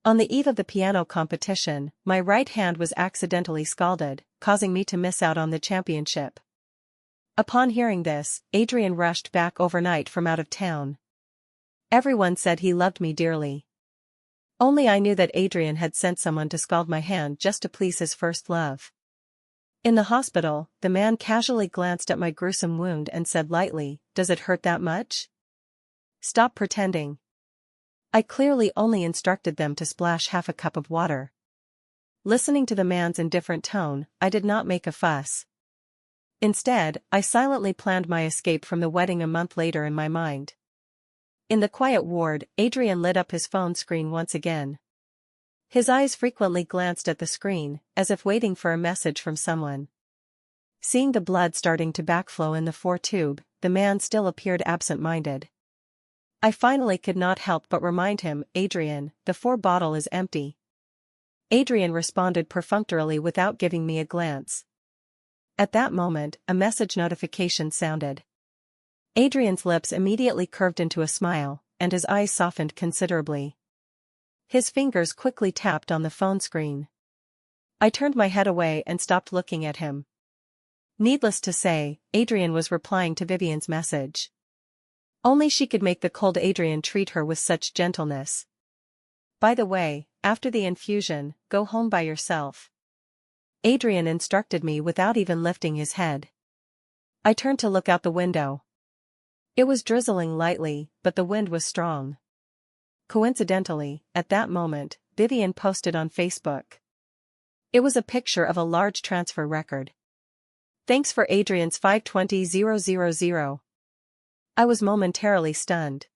On the eve of the piano competition, my right hand was accidentally scalded, causing me to miss out on the championship. Upon hearing this, Adrian rushed back overnight from out of town. Everyone said he loved me dearly. Only I knew that Adrian had sent someone to scald my hand just to please his first love. In the hospital, the man casually glanced at my gruesome wound and said lightly, "Does it hurt that much? Stop pretending." I clearly only instructed them to splash half a cup of water. Listening to the man's indifferent tone, I did not make a fuss. Instead, I silently planned my escape from the wedding a month later in my mind. In the quiet ward, Adrian lit up his phone screen once again. His eyes frequently glanced at the screen, as if waiting for a message from someone. Seeing the blood starting to backflow in the foretube, the man still appeared absent-minded. I finally could not help but remind him, "Adrian, the 4 bottle is empty." Adrian responded perfunctorily without giving me a glance. At that moment, a message notification sounded. Adrian's lips immediately curved into a smile, and his eyes softened considerably. His fingers quickly tapped on the phone screen. I turned my head away and stopped looking at him. Needless to say, Adrian was replying to Vivian's message. Only she could make the cold Adrian treat her with such gentleness. "By the way, after the infusion, go home by yourself," Adrian instructed me without even lifting his head. I turned to look out the window. It was drizzling lightly, but the wind was strong. Coincidentally, at that moment, Vivian posted on Facebook. It was a picture of a large transfer record. "Thanks for Adrian's 520,000. I was momentarily stunned.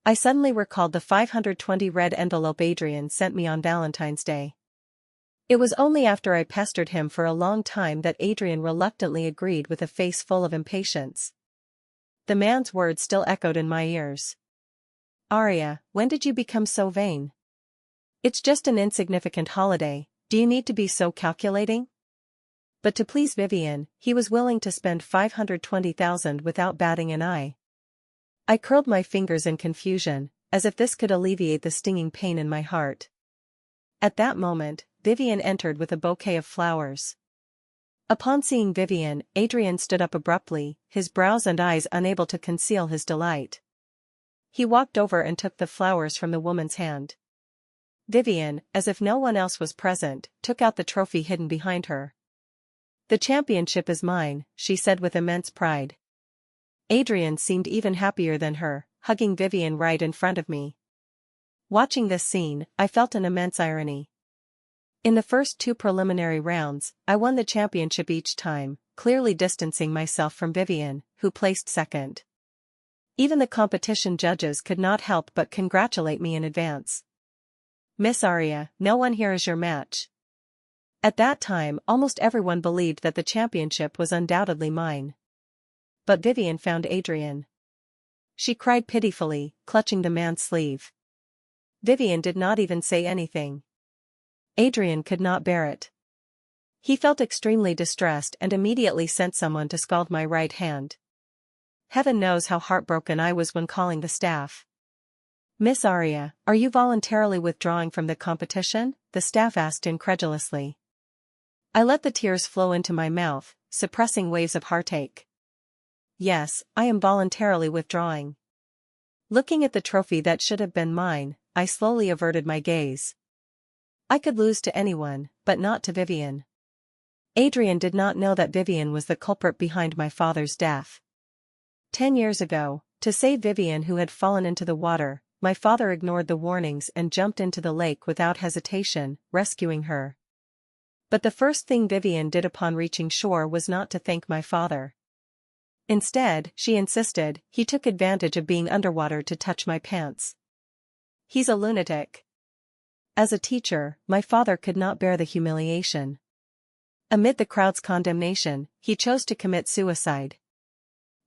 I suddenly recalled the 520 red envelope Adrian sent me on Valentine's Day. It was only after I pestered him for a long time that Adrian reluctantly agreed with a face full of impatience. The man's words still echoed in my ears. "Aria, when did you become so vain? It's just an insignificant holiday, do you need to be so calculating?" But to please Vivian, he was willing to spend 520,000 without batting an eye. I curled my fingers in confusion, as if this could alleviate the stinging pain in my heart. At that moment, Vivian entered with a bouquet of flowers. Upon seeing Vivian, Adrian stood up abruptly, his brows and eyes unable to conceal his delight. He walked over and took the flowers from the woman's hand. Vivian, as if no one else was present, took out the trophy hidden behind her. "The championship is mine," she said with immense pride. Adrian seemed even happier than her, hugging Vivian right in front of me. Watching this scene, I felt an immense irony. In the first 2 preliminary rounds, I won the championship each time, clearly distancing myself from Vivian, who placed second. Even the competition judges could not help but congratulate me in advance. "Miss Aria, no one here is your match." At that time, almost everyone believed that the championship was undoubtedly mine. But Vivian found Adrian. She cried pitifully, clutching the man's sleeve. Vivian did not even say anything. Adrian could not bear it. He felt extremely distressed and immediately sent someone to scald my right hand. Heaven knows how heartbroken I was when calling the staff. "Miss Aria, are you voluntarily withdrawing from the competition?" the staff asked incredulously. I let the tears flow into my mouth, suppressing waves of heartache. "Yes, I am voluntarily withdrawing." Looking at the trophy that should have been mine, I slowly averted my gaze. I could lose to anyone, but not to Vivian. Adrian did not know that Vivian was the culprit behind my father's death. 10 years ago, to save Vivian who had fallen into the water, my father ignored the warnings and jumped into the lake without hesitation, rescuing her. But the first thing Vivian did upon reaching shore was not to thank my father. Instead, she insisted he took advantage of being underwater to touch my pants. "He's a lunatic." As a teacher, my father could not bear the humiliation. Amid the crowd's condemnation, he chose to commit suicide.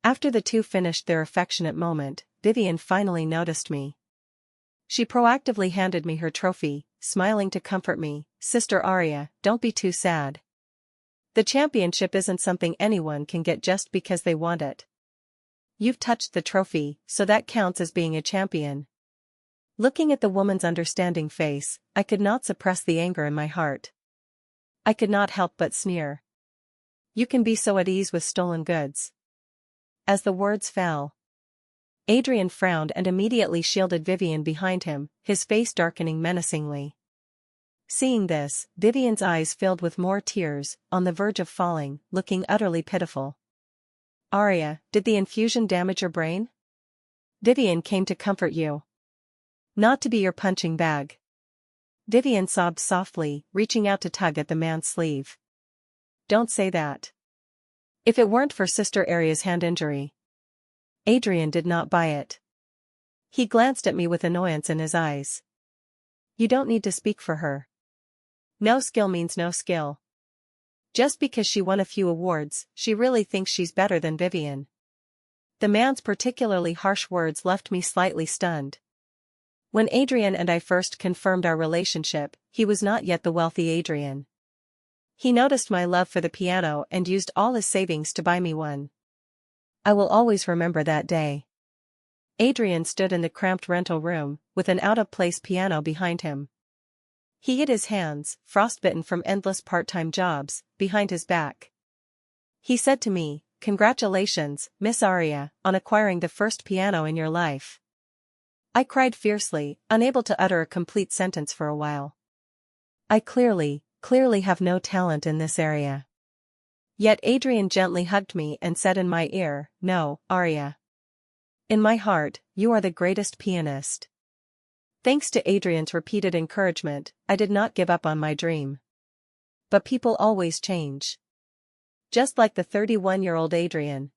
After the 2 finished their affectionate moment, Vivian finally noticed me. She proactively handed me her trophy, smiling to comfort me. "Sister Aria, don't be too sad. The championship isn't something anyone can get just because they want it. You've touched the trophy, so that counts as being a champion." Looking at the woman's understanding face, I could not suppress the anger in my heart. I could not help but sneer. You can be so at ease with stolen goods. As the words fell, Adrian frowned and immediately shielded Vivian behind him, his face darkening menacingly. Seeing this, Vivian's eyes filled with more tears, on the verge of falling, looking utterly pitiful. Arya, did the infusion damage your brain? Vivian came to comfort you. Not to be your punching bag. Vivian sobbed softly, reaching out to tug at the man's sleeve. Don't say that. If it weren't for Sister Arya's hand injury. Adrian did not buy it. He glanced at me with annoyance in his eyes. You don't need to speak for her. No skill means no skill. Just because she won a few awards, she really thinks she's better than Vivian. The man's particularly harsh words left me slightly stunned. When Adrian and I first confirmed our relationship, he was not yet the wealthy Adrian. He noticed my love for the piano and used all his savings to buy me one. I will always remember that day. Adrian stood in the cramped rental room, with an out-of-place piano behind him. He hid his hands, frostbitten from endless part-time jobs, behind his back. He said to me, "Congratulations, Miss Arya, on acquiring the first piano in your life." I cried fiercely, unable to utter a complete sentence for a while. I clearly have no talent in this area. Yet Adrian gently hugged me and said in my ear, "No, Arya. In my heart, you are the greatest pianist." Thanks to Adrian's repeated encouragement, I did not give up on my dream. But people always change. Just like the 31-year-old Adrian.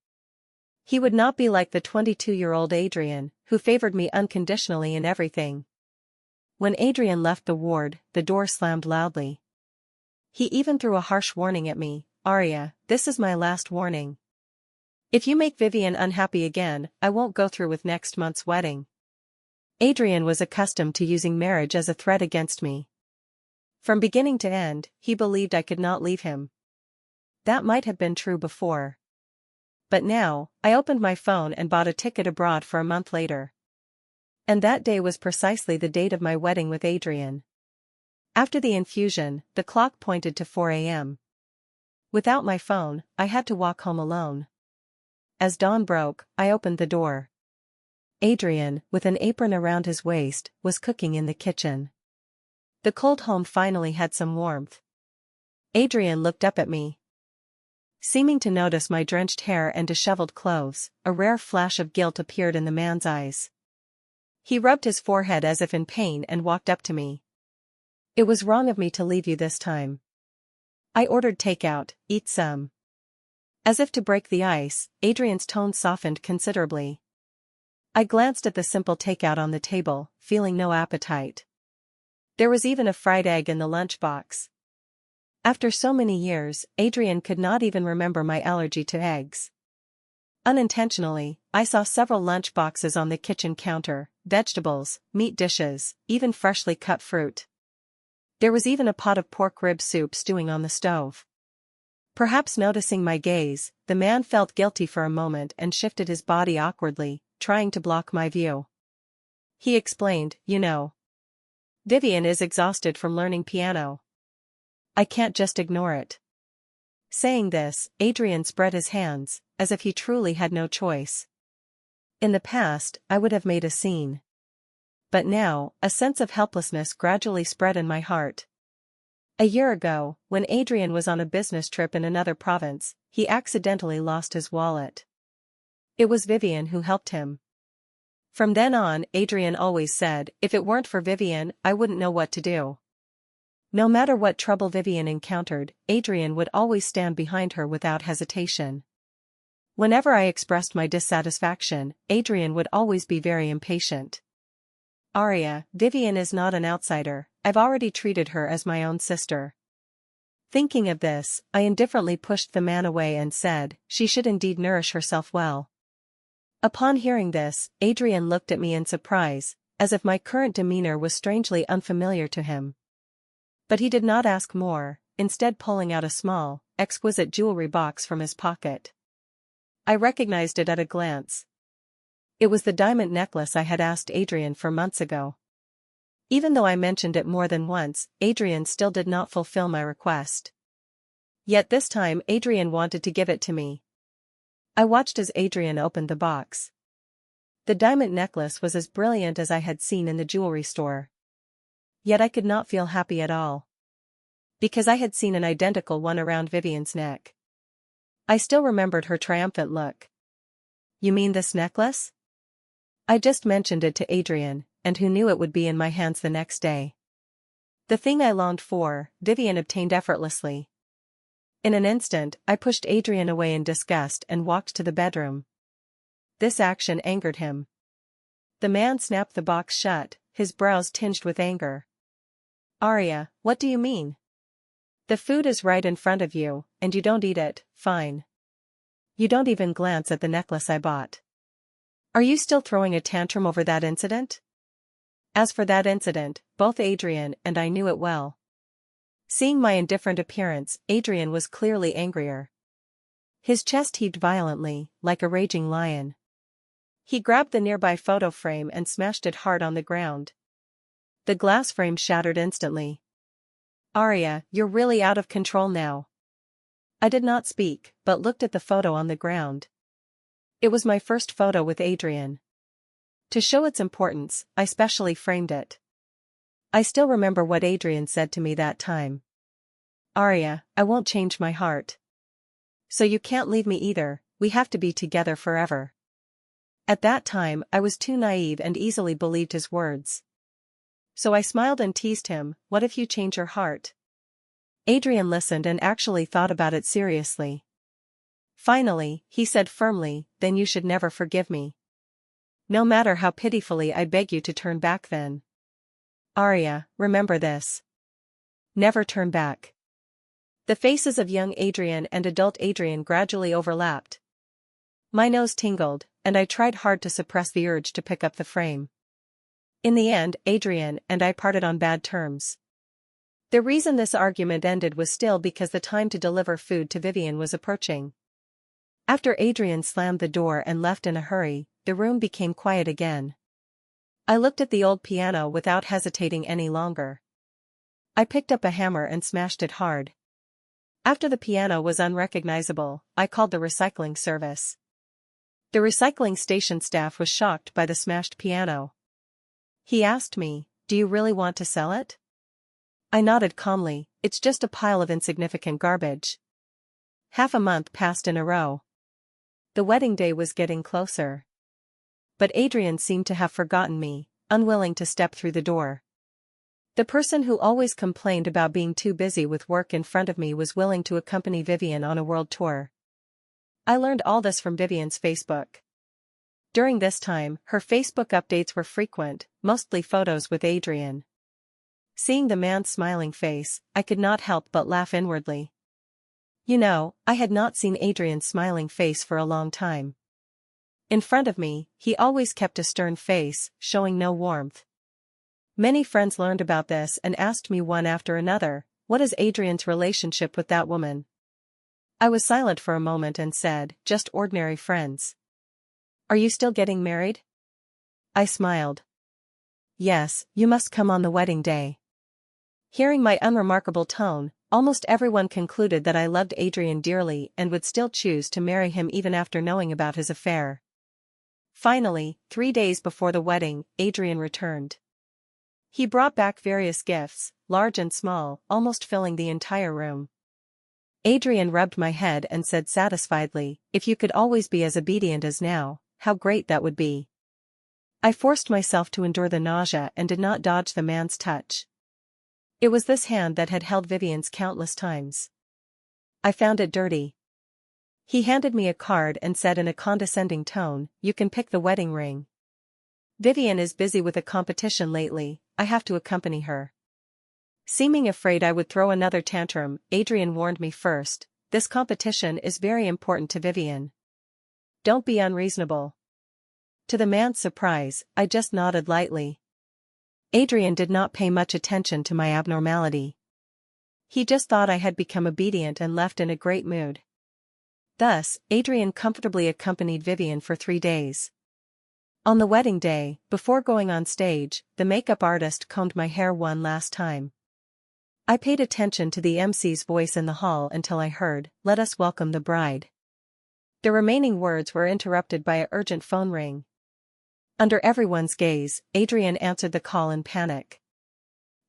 He would not be like the 22-year-old Adrian, who favored me unconditionally in everything. When Adrian left the ward, the door slammed loudly. He even threw a harsh warning at me, "Arya, this is my last warning. If you make Vivian unhappy again, I won't go through with next month's wedding." Adrian was accustomed to using marriage as a threat against me. From beginning to end, he believed I could not leave him. That might have been true before. But now, I opened my phone and bought a ticket abroad for a month later. And that day was precisely the date of my wedding with Adrian. After the infusion, the clock pointed to 4 a.m. Without my phone, I had to walk home alone. As dawn broke, I opened the door. Adrian, with an apron around his waist, was cooking in the kitchen. The cold home finally had some warmth. Adrian looked up at me. Seeming to notice my drenched hair and disheveled clothes, a rare flash of guilt appeared in the man's eyes. He rubbed his forehead as if in pain and walked up to me. "It was wrong of me to leave you this time. I ordered takeout, eat some." As if to break the ice, Adrian's tone softened considerably. I glanced at the simple takeout on the table, feeling no appetite. There was even a fried egg in the lunchbox. After so many years, Adrian could not even remember my allergy to eggs. Unintentionally, I saw several lunch boxes on the kitchen counter, vegetables, meat dishes, even freshly cut fruit. There was even a pot of pork rib soup stewing on the stove. Perhaps noticing my gaze, the man felt guilty for a moment and shifted his body awkwardly, trying to block my view. He explained, "You know, Vivian is exhausted from learning piano. I can't just ignore it." Saying this, Adrian spread his hands, as if he truly had no choice. In the past, I would have made a scene. But now, a sense of helplessness gradually spread in my heart. A year ago, when Adrian was on a business trip in another province, he accidentally lost his wallet. It was Vivian who helped him. From then on, Adrian always said, if it weren't for Vivian, I wouldn't know what to do. No matter what trouble Vivian encountered, Adrian would always stand behind her without hesitation. Whenever I expressed my dissatisfaction, Adrian would always be very impatient. "Arya, Vivian is not an outsider, I've already treated her as my own sister." Thinking of this, I indifferently pushed the man away and said, "She should indeed nourish herself well." Upon hearing this, Adrian looked at me in surprise, as if my current demeanor was strangely unfamiliar to him. But he did not ask more, instead pulling out a small, exquisite jewelry box from his pocket. I recognized it at a glance. It was the diamond necklace I had asked Adrian for months ago. Even though I mentioned it more than once, Adrian still did not fulfill my request. Yet this time Adrian wanted to give it to me. I watched as Adrian opened the box. The diamond necklace was as brilliant as I had seen in the jewelry store. Yet I could not feel happy at all. Because I had seen an identical one around Vivian's neck. I still remembered her triumphant look. "You mean this necklace?" I just mentioned it to Adrian, and who knew it would be in my hands the next day. The thing I longed for, Vivian obtained effortlessly. In an instant, I pushed Adrian away in disgust and walked to the bedroom. This action angered him. The man snapped the box shut, his brows tinged with anger. "Arya, what do you mean? The food is right in front of you, and you don't eat it, fine. You don't even glance at the necklace I bought. Are you still throwing a tantrum over that incident?" As for that incident, both Adrian and I knew it well. Seeing my indifferent appearance, Adrian was clearly angrier. His chest heaved violently, like a raging lion. He grabbed the nearby photo frame and smashed it hard on the ground. The glass frame shattered instantly. "Arya, you're really out of control now." I did not speak, but looked at the photo on the ground. It was my first photo with Adrian. To show its importance, I specially framed it. I still remember what Adrian said to me that time. "Arya, I won't change my heart. So you can't leave me either, we have to be together forever." At that time, I was too naive and easily believed his words. So I smiled and teased him, "What if you change your heart?" Adrian listened and actually thought about it seriously. Finally, he said firmly, "Then you should never forgive me. No matter how pitifully I beg you to turn back then. Arya, remember this. Never turn back." The faces of young Adrian and adult Adrian gradually overlapped. My nose tingled, and I tried hard to suppress the urge to pick up the frame. In the end, Adrian and I parted on bad terms. The reason this argument ended was still because the time to deliver food to Vivian was approaching. After Adrian slammed the door and left in a hurry, the room became quiet again. I looked at the old piano without hesitating any longer. I picked up a hammer and smashed it hard. After the piano was unrecognizable, I called the recycling service. The recycling station staff was shocked by the smashed piano. He asked me, "Do you really want to sell it?" I nodded calmly, "It's just a pile of insignificant garbage." Half a month passed in a row. The wedding day was getting closer. But Adrian seemed to have forgotten me, unwilling to step through the door. The person who always complained about being too busy with work in front of me was willing to accompany Vivian on a world tour. I learned all this from Vivian's Facebook. During this time, her Facebook updates were frequent, mostly photos with Adrian. Seeing the man's smiling face, I could not help but laugh inwardly. You know, I had not seen Adrian's smiling face for a long time. In front of me, he always kept a stern face, showing no warmth. Many friends learned about this and asked me one after another, "What is Adrian's relationship with that woman?" I was silent for a moment and said, "Just ordinary friends." "Are you still getting married?" I smiled. "Yes, you must come on the wedding day." Hearing my unremarkable tone, almost everyone concluded that I loved Adrian dearly and would still choose to marry him even after knowing about his affair. Finally, 3 days before the wedding, Adrian returned. He brought back various gifts, large and small, almost filling the entire room. Adrian rubbed my head and said satisfiedly, "If you could always be as obedient as now, how great that would be." I forced myself to endure the nausea and did not dodge the man's touch. It was this hand that had held Vivian's countless times. I found it dirty. He handed me a card and said in a condescending tone, "You can pick the wedding ring. Vivian is busy with a competition lately, I have to accompany her." Seeming afraid I would throw another tantrum, Adrian warned me first, "This competition is very important to Vivian. Don't be unreasonable." To the man's surprise, I just nodded lightly. Adrian did not pay much attention to my abnormality. He just thought I had become obedient and left in a great mood. Thus, Adrian comfortably accompanied Vivian for 3 days. On the wedding day, before going on stage, the makeup artist combed my hair one last time. I paid attention to the MC's voice in the hall until I heard, "Let us welcome the bride." The remaining words were interrupted by an urgent phone ring. Under everyone's gaze, Adrian answered the call in panic.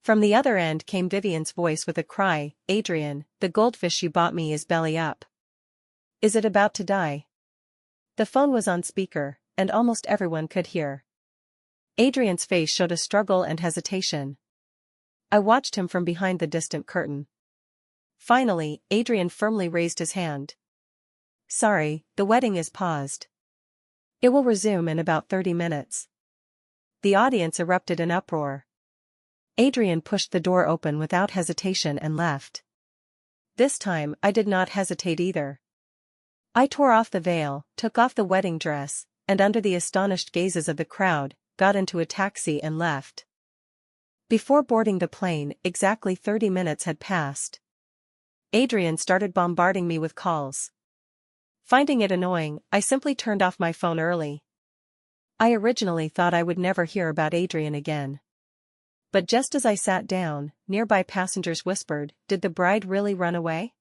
From the other end came Vivian's voice with a cry, "Adrian, the goldfish you bought me is belly up. Is it about to die?" The phone was on speaker, and almost everyone could hear. Adrian's face showed a struggle and hesitation. I watched him from behind the distant curtain. Finally, Adrian firmly raised his hand. "Sorry, the wedding is paused. It will resume in about 30 minutes. The audience erupted in uproar. Adrian pushed the door open without hesitation and left. This time, I did not hesitate either. I tore off the veil, took off the wedding dress, and under the astonished gazes of the crowd, got into a taxi and left. Before boarding the plane, exactly 30 minutes had passed. Adrian started bombarding me with calls. Finding it annoying, I simply turned off my phone early. I originally thought I would never hear about Adrian again. But just as I sat down, nearby passengers whispered, "Did the bride really run away?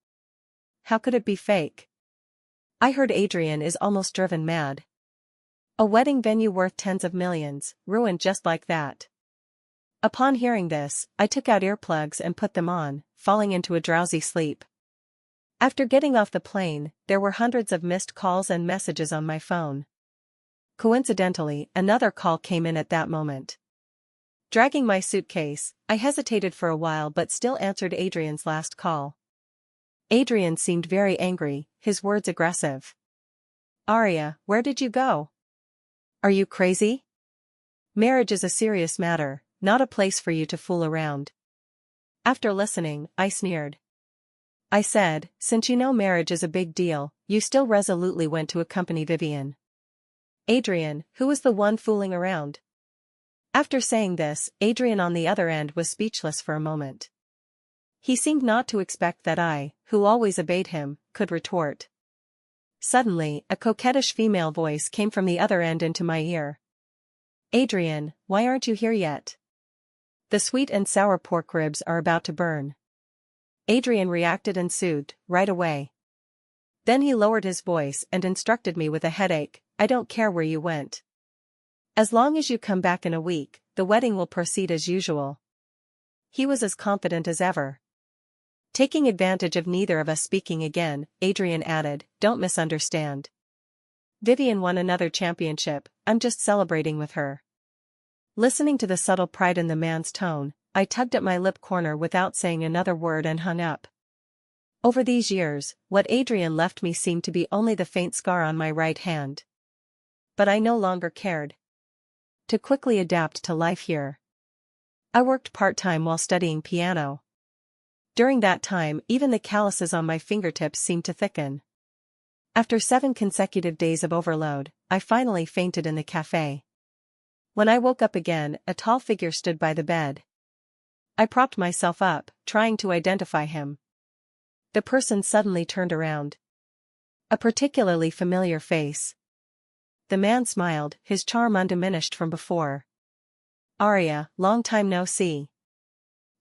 How could it be fake?" I heard Adrian is almost driven mad. A wedding venue worth tens of millions, ruined just like that. Upon hearing this, I took out earplugs and put them on, falling into a drowsy sleep. After getting off the plane, there were hundreds of missed calls and messages on my phone. Coincidentally, another call came in at that moment. Dragging my suitcase, I hesitated for a while but still answered Adrian's last call. Adrian seemed very angry, his words aggressive. "Aria, where did you go? Are you crazy? Marriage is a serious matter, not a place for you to fool around." After listening, I sneered. I said, "Since you know marriage is a big deal, you still resolutely went to accompany Vivian." Adrian, who was the one fooling around? After saying this, Adrian on the other end was speechless for a moment. He seemed not to expect that I, who always obeyed him, could retort. Suddenly, a coquettish female voice came from the other end into my ear. "Adrian, why aren't you here yet? The sweet and sour pork ribs are about to burn." Adrian reacted and soothed, right away. Then he lowered his voice and instructed me with a headache, "I don't care where you went. As long as you come back in a week, the wedding will proceed as usual." He was as confident as ever. Taking advantage of neither of us speaking again, Adrian added, "Don't misunderstand. Vivian won another championship, I'm just celebrating with her." Listening to the subtle pride in the man's tone, I tugged at my lip corner without saying another word and hung up. Over these years, what Adrian left me seemed to be only the faint scar on my right hand. But I no longer cared. To quickly adapt to life here. I worked part-time while studying piano. During that time, even the calluses on my fingertips seemed to thicken. After 7 consecutive days of overload, I finally fainted in the cafe. When I woke up again, a tall figure stood by the bed. I propped myself up, trying to identify him. The person suddenly turned around. A particularly familiar face. The man smiled, his charm undiminished from before. "Aria, long time no see."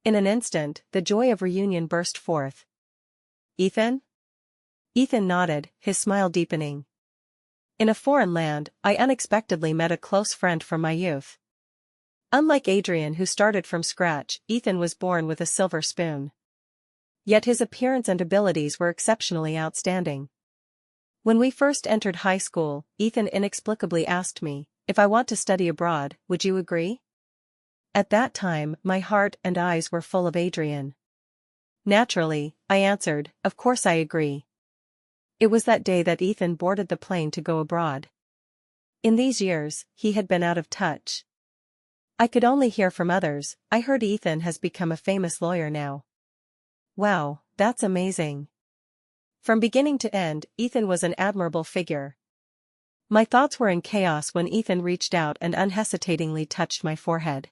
In an instant, the joy of reunion burst forth. "Ethan?" Ethan nodded, his smile deepening. In a foreign land, I unexpectedly met a close friend from my youth. Unlike Adrian, who started from scratch, Ethan was born with a silver spoon. Yet his appearance and abilities were exceptionally outstanding. When we first entered high school, Ethan inexplicably asked me, "If I want to study abroad, would you agree?" At that time, my heart and eyes were full of Adrian. Naturally, I answered, "Of course I agree." It was that day that Ethan boarded the plane to go abroad. In these years, he had been out of touch. I could only hear from others. I heard Ethan has become a famous lawyer now. Wow, that's amazing. From beginning to end, Ethan was an admirable figure. My thoughts were in chaos when Ethan reached out and unhesitatingly touched my forehead.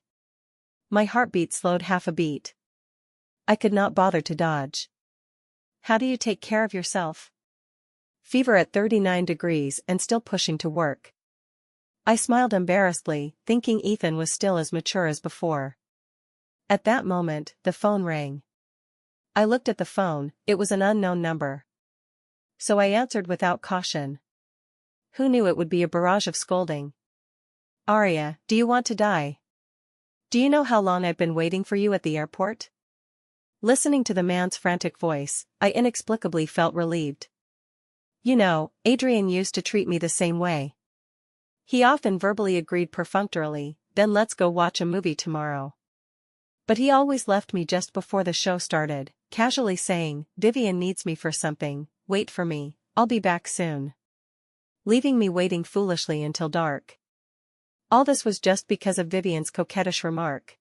My heartbeat slowed half a beat. I could not bother to dodge. "How do you take care of yourself?" "Fever at 39 degrees and still pushing to work." I smiled embarrassedly, thinking Ethan was still as mature as before. At that moment, the phone rang. I looked at the phone, it was an unknown number. So I answered without caution. Who knew it would be a barrage of scolding? Arya, do you want to die? Do you know how long I've been waiting for you at the airport? Listening to the man's frantic voice, I inexplicably felt relieved. You know, Adrian used to treat me the same way. He often verbally agreed perfunctorily, then let's go watch a movie tomorrow. But he always left me just before the show started, casually saying, Vivian needs me for something, wait for me, I'll be back soon. Leaving me waiting foolishly until dark. All this was just because of Vivian's coquettish remark.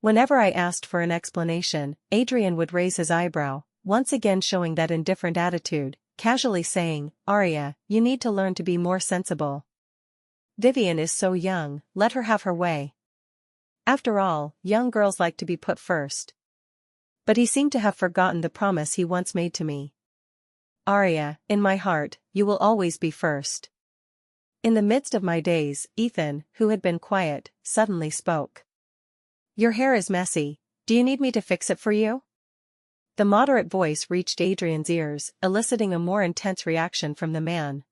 Whenever I asked for an explanation, Adrian would raise his eyebrow, once again showing that indifferent attitude, casually saying, Arya, you need to learn to be more sensible. Vivian is so young, let her have her way. After all, young girls like to be put first. But he seemed to have forgotten the promise he once made to me. Arya, in my heart, you will always be first. In the midst of my daze, Ethan, who had been quiet, suddenly spoke. Your hair is messy, do you need me to fix it for you? The moderate voice reached Adrian's ears, eliciting a more intense reaction from the man.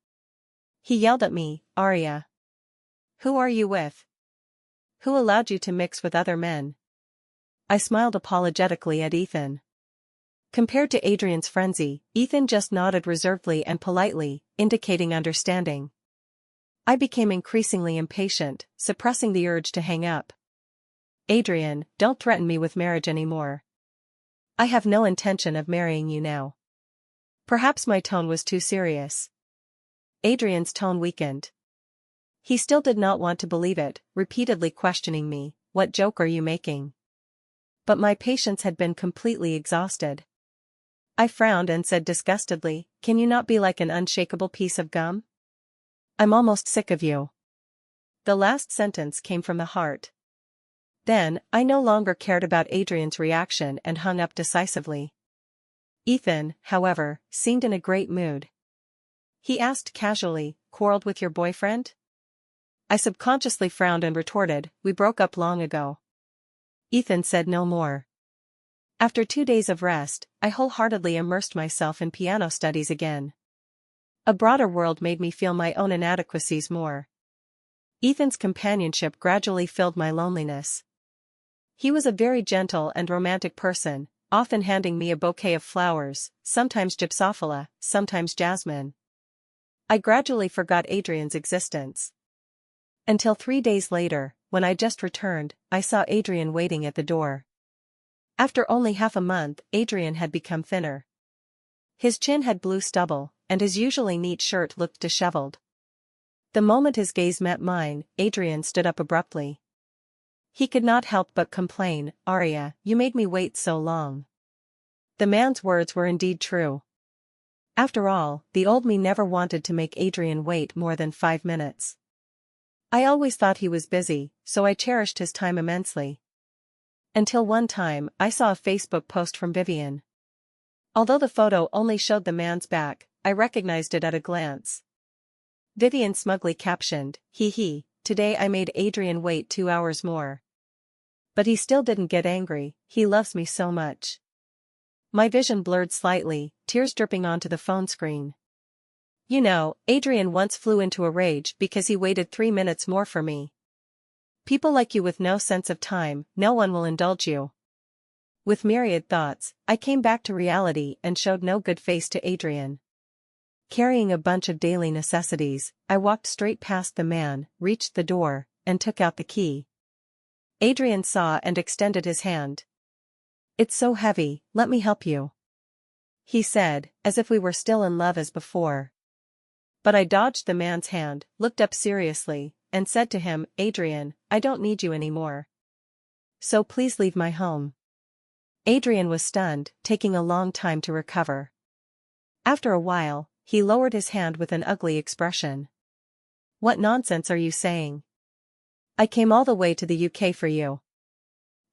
He yelled at me, Arya. Who are you with? Who allowed you to mix with other men? I smiled apologetically at Ethan. Compared to Adrian's frenzy, Ethan just nodded reservedly and politely, indicating understanding. I became increasingly impatient, suppressing the urge to hang up. Adrian, don't threaten me with marriage anymore. I have no intention of marrying you now. Perhaps my tone was too serious. Adrian's tone weakened. He still did not want to believe it, repeatedly questioning me, what joke are you making? But my patience had been completely exhausted. I frowned and said disgustedly, can you not be like an unshakable piece of gum? I'm almost sick of you. The last sentence came from the heart. Then, I no longer cared about Adrian's reaction and hung up decisively. Ethan, however, seemed in a great mood. He asked casually, quarreled with your boyfriend? I subconsciously frowned and retorted, we broke up long ago. Ethan said no more. After 2 days of rest, I wholeheartedly immersed myself in piano studies again. A broader world made me feel my own inadequacies more. Ethan's companionship gradually filled my loneliness. He was a very gentle and romantic person, often handing me a bouquet of flowers, sometimes gypsophila, sometimes jasmine. I gradually forgot Adrian's existence. Until 3 days later, when I just returned, I saw Adrian waiting at the door. After only half a month, Adrian had become thinner. His chin had blue stubble, and his usually neat shirt looked disheveled. The moment his gaze met mine, Adrian stood up abruptly. He could not help but complain, Arya, you made me wait so long. The man's words were indeed true. After all, the old me never wanted to make Adrian wait more than 5 minutes. I always thought he was busy, so I cherished his time immensely. Until one time, I saw a Facebook post from Vivian. Although the photo only showed the man's back, I recognized it at a glance. Vivian smugly captioned, hee hee, today I made Adrian wait 2 hours more. But he still didn't get angry, he loves me so much. My vision blurred slightly, tears dripping onto the phone screen. You know, Adrian once flew into a rage because he waited 3 minutes more for me. People like you with no sense of time, no one will indulge you. With myriad thoughts, I came back to reality and showed no good face to Adrian. Carrying a bunch of daily necessities, I walked straight past the man, reached the door, and took out the key. Adrian saw and extended his hand. It's so heavy, let me help you. He said, as if we were still in love as before. But I dodged the man's hand, looked up seriously, and said to him, Adrian, I don't need you anymore. So please leave my home. Adrian was stunned, taking a long time to recover. After a while, he lowered his hand with an ugly expression. What nonsense are you saying? I came all the way to the UK for you.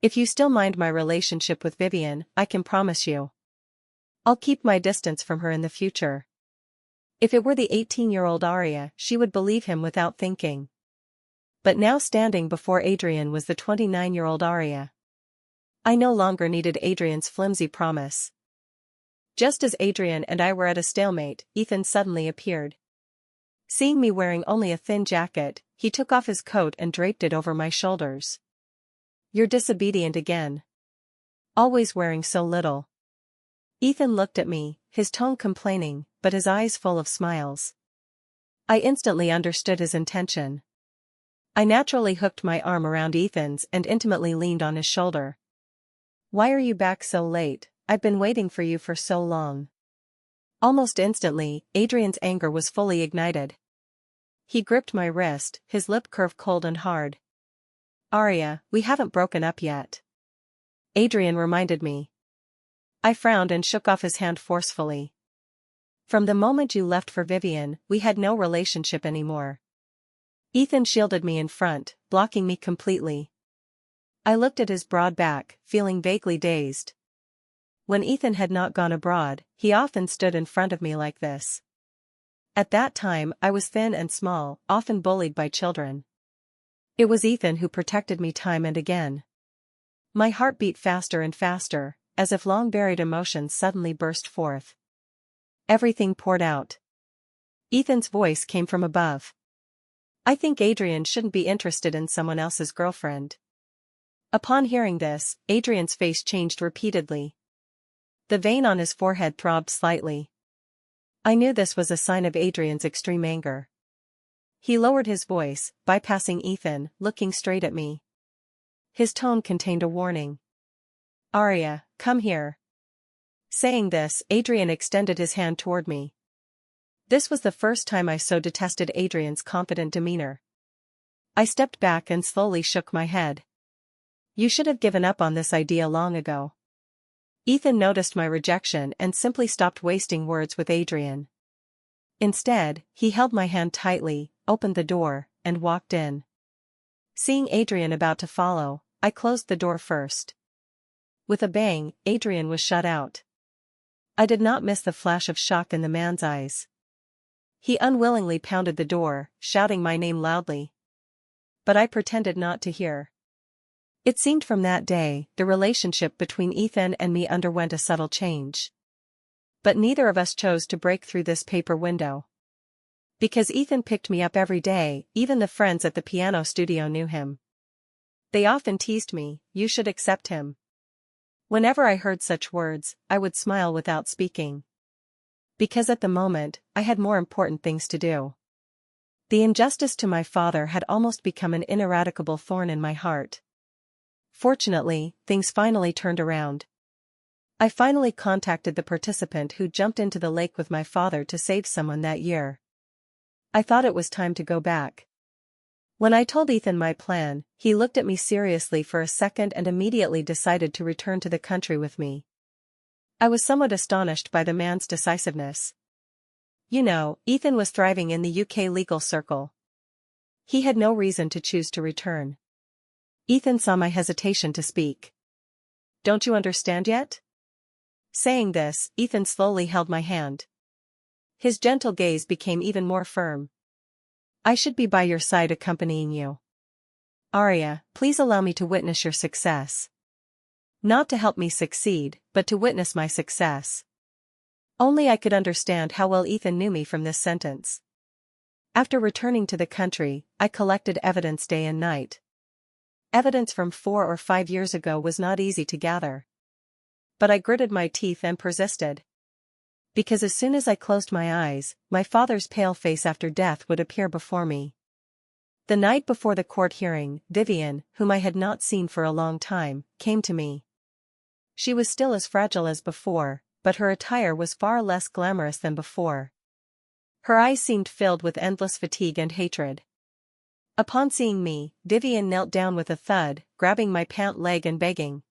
If you still mind my relationship with Vivian, I can promise you. I'll keep my distance from her in the future. If it were the 18-year-old Arya, she would believe him without thinking. But now standing before Adrian was the 29-year-old Aria. I no longer needed Adrian's flimsy promise. Just as Adrian and I were at a stalemate, Ethan suddenly appeared. Seeing me wearing only a thin jacket, he took off his coat and draped it over my shoulders. "You're disobedient again. Always wearing so little." Ethan looked at me, his tone complaining, but his eyes full of smiles. I instantly understood his intention. I naturally hooked my arm around Ethan's and intimately leaned on his shoulder. "Why are you back so late? I've been waiting for you for so long." Almost instantly, Adrian's anger was fully ignited. He gripped my wrist, his lip curve cold and hard. "Aria, we haven't broken up yet," Adrian reminded me. I frowned and shook off his hand forcefully. "From the moment you left for Vivian, we had no relationship anymore." Ethan shielded me in front, blocking me completely. I looked at his broad back, feeling vaguely dazed. When Ethan had not gone abroad, he often stood in front of me like this. At that time I was thin and small, often bullied by children. It was Ethan who protected me time and again. My heart beat faster and faster, as if long-buried emotions suddenly burst forth. Everything poured out. Ethan's voice came from above. "I think Adrian shouldn't be interested in someone else's girlfriend." Upon hearing this, Adrian's face changed repeatedly. The vein on his forehead throbbed slightly. I knew this was a sign of Adrian's extreme anger. He lowered his voice, bypassing Ethan, looking straight at me. His tone contained a warning. "Aria, come here." Saying this, Adrian extended his hand toward me. This was the first time I so detested Adrian's confident demeanor. I stepped back and slowly shook my head. "You should have given up on this idea long ago." Ethan noticed my rejection and simply stopped wasting words with Adrian. Instead, he held my hand tightly, opened the door, and walked in. Seeing Adrian about to follow, I closed the door first. With a bang, Adrian was shut out. I did not miss the flash of shock in the man's eyes. He unwillingly pounded the door, shouting my name loudly. But I pretended not to hear. It seemed from that day, the relationship between Ethan and me underwent a subtle change. But neither of us chose to break through this paper window. Because Ethan picked me up every day, even the friends at the piano studio knew him. They often teased me, "You should accept him." Whenever I heard such words, I would smile without speaking. Because at the moment, I had more important things to do. The injustice to my father had almost become an ineradicable thorn in my heart. Fortunately, things finally turned around. I finally contacted the participant who jumped into the lake with my father to save someone that year. I thought it was time to go back. When I told Ethan my plan, he looked at me seriously for a second and immediately decided to return to the country with me. I was somewhat astonished by the man's decisiveness. You know, Ethan was thriving in the UK legal circle. He had no reason to choose to return. Ethan saw my hesitation to speak. "Don't you understand yet?" Saying this, Ethan slowly held my hand. His gentle gaze became even more firm. "I should be by your side accompanying you. Aria, please allow me to witness your success. Not to help me succeed, but to witness my success." Only I could understand how well Ethan knew me from this sentence. After returning to the country, I collected evidence day and night. Evidence from 4 or 5 years ago was not easy to gather. But I gritted my teeth and persisted. Because as soon as I closed my eyes, my father's pale face after death would appear before me. The night before the court hearing, Vivian, whom I had not seen for a long time, came to me. She was still as fragile as before, but her attire was far less glamorous than before. Her eyes seemed filled with endless fatigue and hatred. Upon seeing me, Vivian knelt down with a thud, grabbing my pant leg and begging.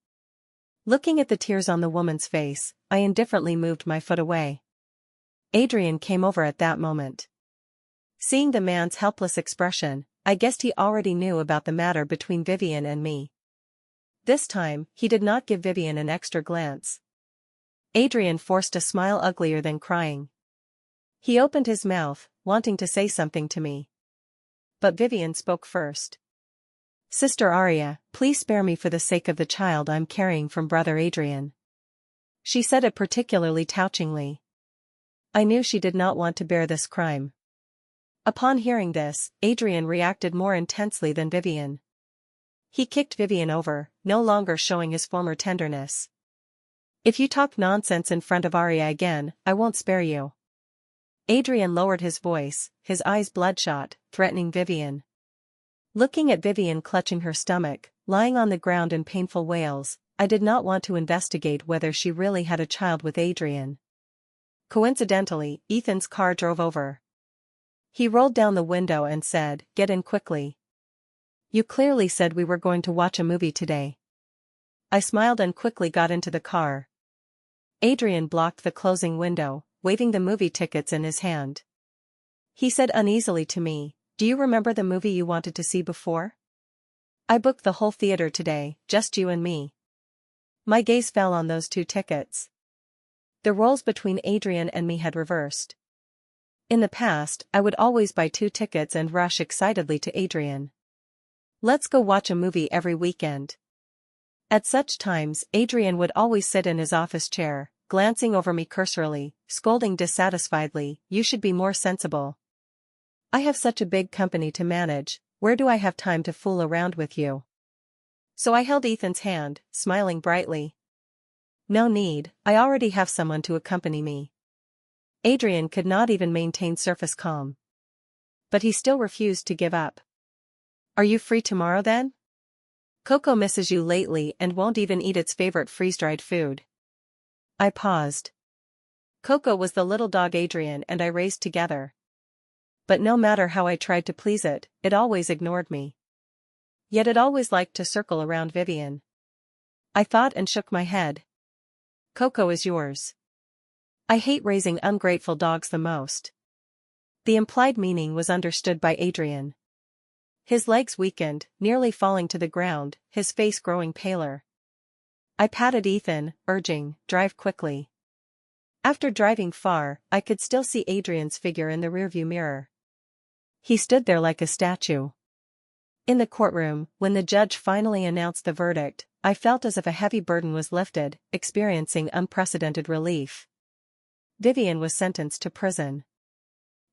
Looking at the tears on the woman's face, I indifferently moved my foot away. Adrian came over at that moment. Seeing the man's helpless expression, I guessed he already knew about the matter between Vivian and me. This time, he did not give Vivian an extra glance. Adrian forced a smile uglier than crying. He opened his mouth, wanting to say something to me. but Vivian spoke first. "Sister Arya, please spare me for the sake of the child I'm carrying from brother Adrian." She said it particularly touchingly. I knew she did not want to bear this crime. Upon hearing this, Adrian reacted more intensely than Vivian. He kicked Vivian over, no longer showing his former tenderness. "If you talk nonsense in front of Arya again, I won't spare you." Adrian lowered his voice, his eyes bloodshot, threatening Vivian. Looking at Vivian clutching her stomach, lying on the ground in painful wails, I did not want to investigate whether she really had a child with Adrian. Coincidentally, Ethan's car drove over. He rolled down the window and said, "Get in quickly. You clearly said we were going to watch a movie today." I smiled and quickly got into the car. Adrian blocked the closing window, waving the movie tickets in his hand. He said uneasily to me, "Do you remember the movie you wanted to see before? I booked the whole theater today, just you and me." My gaze fell on those 2 tickets. The roles between Adrian and me had reversed. In the past, I would always buy 2 tickets and rush excitedly to Adrian. "Let's go watch a movie every weekend." At such times, Adrian would always sit in his office chair, glancing over me cursorily, scolding dissatisfiedly, "You should be more sensible. I have such a big company to manage, where do I have time to fool around with you?" So I held Ethan's hand, smiling brightly. "No need, I already have someone to accompany me." Adrian could not even maintain surface calm. But he still refused to give up. "Are you free tomorrow then? Coco misses you lately and won't even eat its favorite freeze-dried food." I paused. Coco was the little dog Adrian and I raised together. But no matter how I tried to please it, it always ignored me. Yet it always liked to circle around Vivian. I thought and shook my head. "Coco is yours." I hate raising ungrateful dogs the most. The implied meaning was understood by Adrian. His legs weakened, nearly falling to the ground, his face growing paler. I patted Ethan, urging, "Drive quickly." After driving far, I could still see Adrian's figure in the rearview mirror. He stood there like a statue. In the courtroom, when the judge finally announced the verdict, I felt as if a heavy burden was lifted, experiencing unprecedented relief. Vivian was sentenced to prison.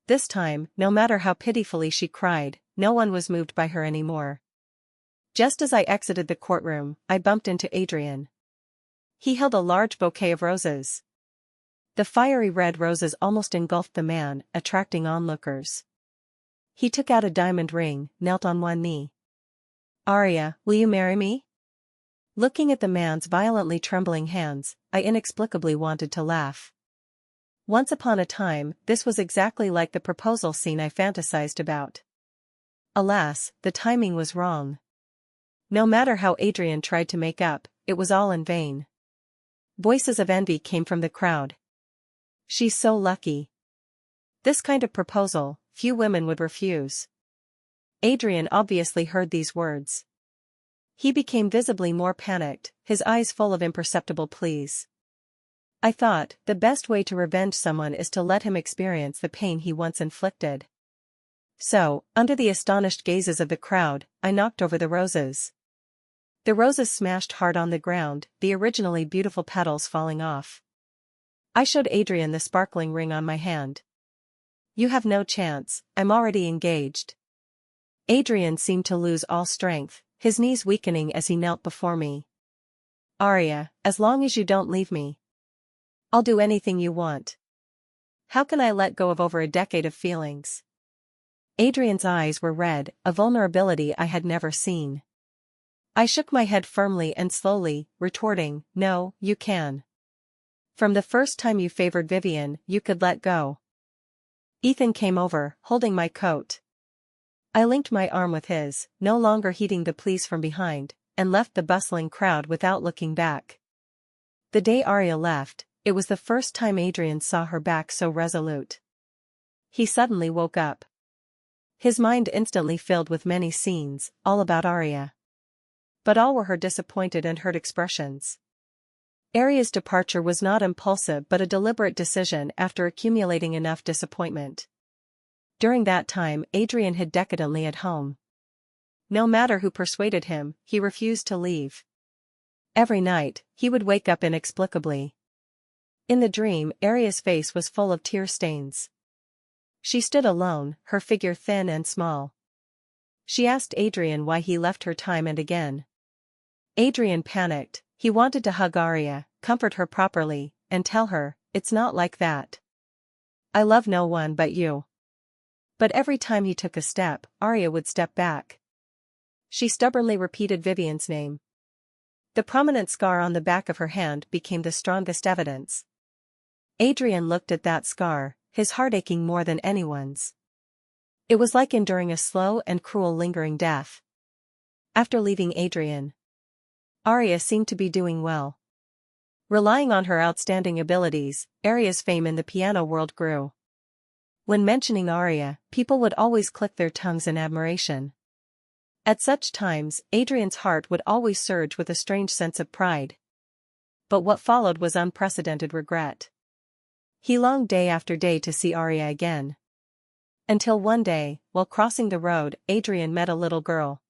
This time, no matter how pitifully she cried, no one was moved by her anymore. Just as I exited the courtroom, I bumped into Adrian. He held a large bouquet of roses. The fiery red roses almost engulfed the man, attracting onlookers. He took out a diamond ring, knelt on one knee. "Arya, will you marry me?" Looking at the man's violently trembling hands, I inexplicably wanted to laugh. Once upon a time, this was exactly like the proposal scene I fantasized about. Alas, the timing was wrong. No matter how Adrian tried to make up, it was all in vain. Voices of envy came from the crowd. "She's so lucky." This kind of proposal, few women would refuse. Adrian obviously heard these words. He became visibly more panicked, his eyes full of imperceptible pleas. I thought, the best way to revenge someone is to let him experience the pain he once inflicted. So, under the astonished gazes of the crowd, I knocked over the roses. The roses smashed hard on the ground, the originally beautiful petals falling off. I showed Adrian the sparkling ring on my hand. "You have no chance, I'm already engaged." Adrian seemed to lose all strength, his knees weakening as he knelt before me. "Arya, as long as you don't leave me, I'll do anything you want. How can I let go of over a decade of feelings?" Adrian's eyes were red, a vulnerability I had never seen. I shook my head firmly and slowly, retorting, "No, you can. From the first time you favored Vivian, you could let go." Ethan came over, holding my coat. I linked my arm with his, no longer heeding the pleas from behind, and left the bustling crowd without looking back. The day Arya left, it was the first time Adrian saw her back so resolute. He suddenly woke up. His mind instantly filled with many scenes, all about Arya. But all were her disappointed and hurt expressions. Arya's departure was not impulsive but a deliberate decision after accumulating enough disappointment. During that time, Adrian hid decadently at home. No matter who persuaded him, he refused to leave. Every night, he would wake up inexplicably. In the dream, Aria's face was full of tear stains. She stood alone, her figure thin and small. She asked Adrian why he left her time and again. Adrian panicked. He wanted to hug Aria, comfort her properly, and tell her, "It's not like that. I love no one but you." But every time he took a step, Aria would step back. She stubbornly repeated Vivian's name. The prominent scar on the back of her hand became the strongest evidence. Adrian looked at that scar, his heart aching more than anyone's. It was like enduring a slow and cruel lingering death. After leaving Adrian, Aria seemed to be doing well. Relying on her outstanding abilities, Aria's fame in the piano world grew. When mentioning Aria, people would always click their tongues in admiration. At such times, Adrian's heart would always surge with a strange sense of pride. But what followed was unprecedented regret. He longed day after day to see Aria again. Until one day, while crossing the road, Adrian met a little girl.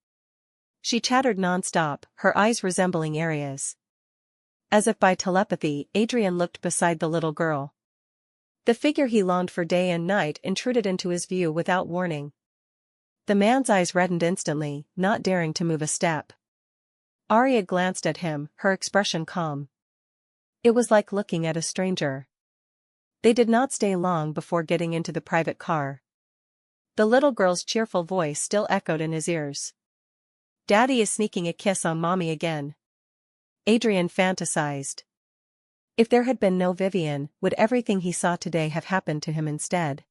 She chattered non-stop, her eyes resembling Aria's. As if by telepathy, Adrian looked beside the little girl. The figure he longed for day and night intruded into his view without warning. The man's eyes reddened instantly, not daring to move a step. Aria glanced at him, her expression calm. It was like looking at a stranger. They did not stay long before getting into the private car. The little girl's cheerful voice still echoed in his ears. "Daddy is sneaking a kiss on Mommy again," Adrian fantasized. If there had been no Vivian, would everything he saw today have happened to him instead?